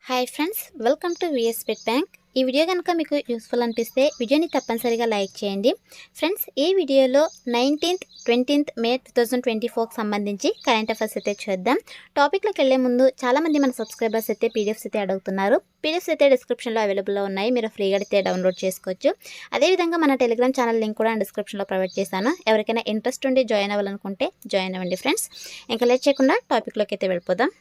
Hi friends, welcome to VS pet bank. ఈ video కనుక మీకు యూస్ఫుల్ అనిపిస్తే వీడియోని తప్పనిసరిగా లైక్ చేయండి. ఫ్రెండ్స్, ఈ వీడియోలో 19th 20th మే 2024కి సంబంధించి కరెంట్ అఫైర్స్ అయితే చూద్దాం. టాపిక్లోకి వెళ్ళే ముందు చాలామంది మన సబ్స్క్రైబర్స్ అయితే పీడిఎఫ్స్ అయితే అడుగుతున్నారు. పీడిఎఫ్స్ అయితే డిస్క్రిప్షన్లో అవైలబుల్లో ఉన్నాయి, మీరు ఫ్రీగా అయితే డౌన్లోడ్ చేసుకోవచ్చు. అదేవిధంగా మన టెలిగ్రామ్ ఛానల్ లింక్ కూడా డిస్క్రిప్షన్లో ప్రొవైడ్ చేశాను. ఎవరికైనా ఇంట్రెస్ట్ ఉండి జాయిన్ అవ్వాలనుకుంటే జాయిన్ అవ్వండి ఫ్రెండ్స్. ఇంకా లేట్ చేయకుండా టాపిక్లోకి అయితే వెళ్ళిపోదాం.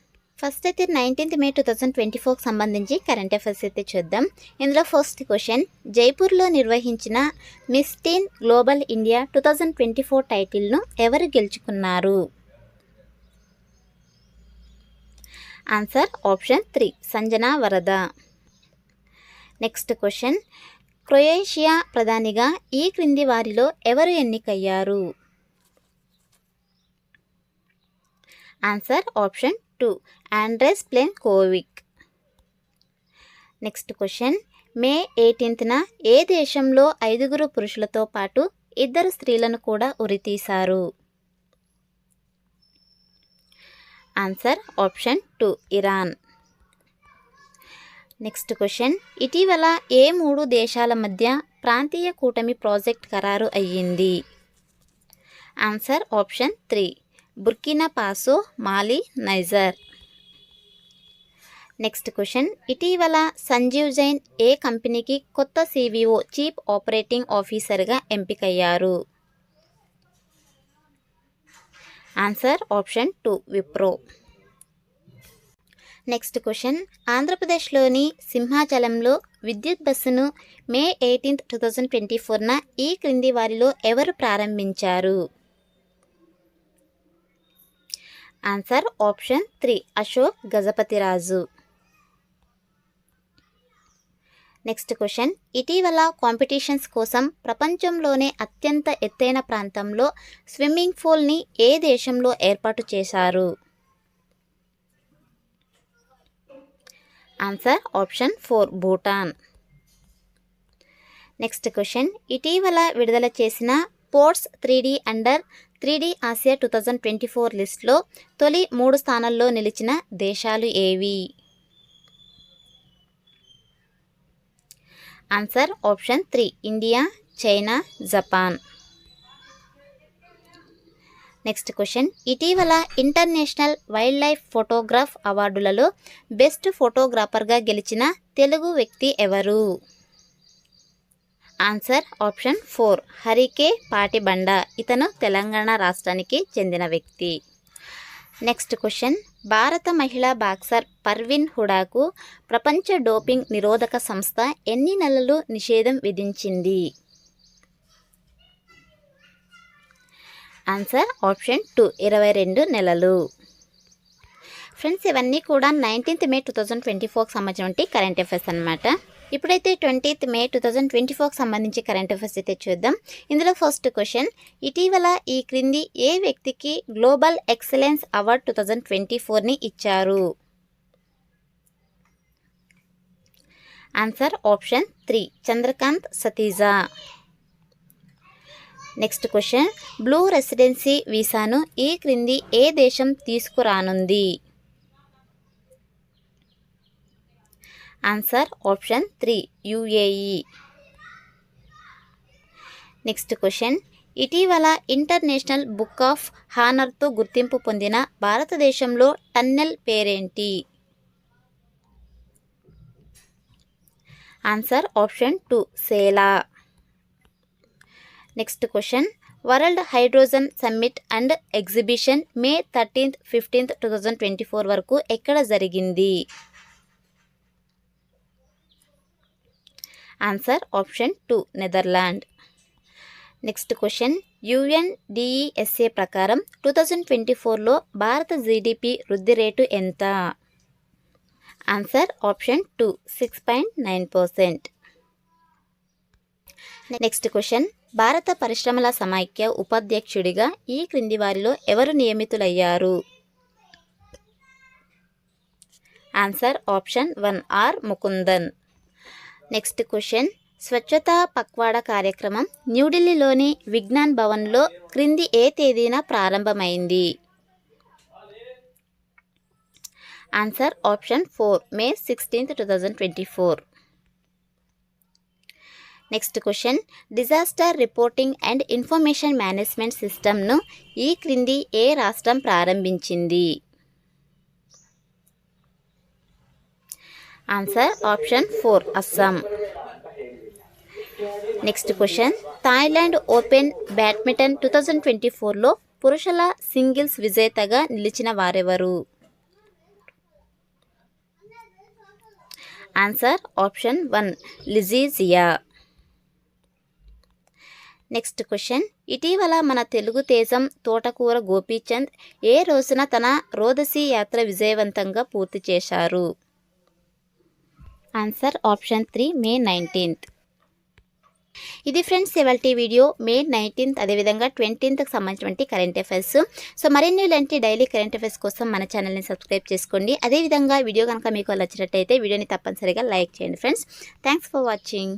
ఫస్ట్ అయితే 19th మే 2024కి సంబంధించి కరెంట్ అఫైర్స్ అయితే చూద్దాం. ఇందులో ఫస్ట్ క్వశ్చన్, జైపూర్లో నిర్వహించిన మిస్ టీన్ గ్లోబల్ ఇండియా 2024 టైటిల్ను ఎవరు గెలుచుకున్నారు? ఆన్సర్ ఆప్షన్ 3 సంజనా వరద. నెక్స్ట్ క్వశ్చన్, క్రొయేషియా ప్రధానిగా ఈ క్రింది వారిలో ఎవరు ఎన్నికయ్యారు? Answer option 2 Andrej Plenkovic. Next question, మే 18న ఏ దేశంలో 5 పురుషులతో పాటు 2 స్త్రీలను కూడా ఉరితీశారు? Answer option 2 Iran. Next question, ఇటీవల ఏ 3 దేశాల మధ్య ప్రాంతీయ కూటమి ప్రాజెక్ట్ ఖరారు అయ్యింది? ఆన్సర్ ఆప్షన్ 3 బుర్కినా ఫాసో, మాలి, నైజర్. నెక్స్ట్ క్వశ్చన్, ఇటీవల సంజీవ్ జైన్ ఏ కంపెనీకి కొత్త సివిఓ చీఫ్ ఆపరేటింగ్ ఆఫీసర్గా ఎంపికయ్యారు? Answer option 2 Wipro. Next question, ఆంధ్రప్రదేశ్లోని సింహాచలంలో విద్యుత్ బస్సును మే 18th 2024న ఈ క్రింది వారిలో ఎవరు ప్రారంభించారు? Answer option 3 Ashok Gajapathiraju. Next question, ఇటీవల కాంపిటీషన్స్ కోసం ప్రపంచంలోనే అత్యంత ఎత్తైన ప్రాంతంలో స్విమ్మింగ్ పూల్ని ఏ దేశంలో ఏర్పాటు చేశారు? Answer option 4 Bhutan. Next question, ఇటీవల విడుదల చేసిన ports 3D under 3D Asia 2024 లిస్ట్లో తొలి 3 స్థానాల్లో నిలిచిన దేశాలు ఏవి? Answer option 3 India, China, Japan. Next question, ఇటీవల ఇంటర్నేషనల్ వైల్డ్ లైఫ్ ఫోటోగ్రాఫ్ అవార్డులలో బెస్ట్ ఫోటోగ్రాఫర్గా గెలిచిన తెలుగు వ్యక్తి ఎవరు? Answer option 4 Hari K Patibanda. ఇతను తెలంగాణ రాష్ట్రానికి చెందిన వ్యక్తి. నెక్స్ట్ క్వశ్చన్, భారత మహిళా బాక్సర్ పర్వీన్ హుడాకు ప్రపంచ డోపింగ్ నిరోధక సంస్థ ఎన్ని నెలలు నిషేధం విధించింది? ఆన్సర్ ఆప్షన్ 2 22 నెలలు. ఫ్రెండ్స్, ఇవన్నీ కూడా 19th మే 2024కి సంబంధించిన కరెంట్ అఫైర్స్ అన్నమాట. ఇప్పుడైతే 20th మే 2024కి సంబంధించి కరెంట్ అఫైర్స్ అయితే చూద్దాం. ఇందులో ఫస్ట్ క్వశ్చన్, ఇటీవల ఈ క్రింది ఏ వ్యక్తికి గ్లోబల్ ఎక్సలెన్స్ అవార్డ్ 2024ని ఇచ్చారు? Answer option 3 Chandrakant Satija. Next question, blue residency వీసాను ఈ క్రింది ఏ దేశం తీసుకురానుంది? Answer option 3 UAE. Next question, ఇటీవల ఇంటర్నేషనల్ బుక్ ఆఫ్ హానర్తో గుర్తింపు పొందిన భారతదేశంలో టన్నెల్ పేరేంటి? Answer option 2 Sela. Next question, world hydrogen summit and exhibition May 13th 15th 2024 వరకు ఎక్కడ జరిగింది? Answer option 2 Netherland. Next question, UNDESA ప్రకారం 2024లో భారత జీడిపి వృద్ధి రేటు ఎంత? Answer option 2 6.9%. నెక్స్ట్ క్వశ్చన్, భారత పరిశ్రమల సమైక్య ఉపాధ్యక్షుడిగా ఈ క్రింది వారిలో ఎవరు నియమితులయ్యారు? Answer option 1 R Mukundan. Next question, Swachhata Pakhwada కార్యక్రమం న్యూఢిల్లీలోని విజ్ఞాన్ భవన్లో క్రింది ఏ తేదీన ప్రారంభమైంది? Answer option 4 May 16th, 2024. Next question, disaster reporting and information management సిస్టమ్ను ఈ క్రింది ఏ రాష్ట్రం ప్రారంభించింది? Answer option 4 Assam. Next question, Thailand open badminton 2024లో పురుషుల సింగిల్స్ విజేతగా నిలిచిన వారెవరు? Answer option 1 Lee Zii Jia. Next question, ఇటీవల మన తెలుగు తేజం తోటకూర గోపీచంద్ ఏ రోజున తన రోదసీ యాత్ర విజయవంతంగా పూర్తి చేశారు? Answer option 3 May 19th. ఇది ఫ్రెండ్స్ ఇవాల్టి వీడియో May 19th అదేవిధంగా 20th సంబంధించినటువంటి కరెంట్ అఫైర్స్. సో మరిన్ని ఇలాంటి డైలీ కరెంట్ అఫైర్స్ కోసం మన ఛానల్ని సబ్స్క్రైబ్ చేసుకోండి. అదేవిధంగా వీడియో కనుక మీకు నచ్చినట్టయితే వీడియోని తప్పనిసరిగా లైక్ చేయండి ఫ్రెండ్స్. Thanks for watching.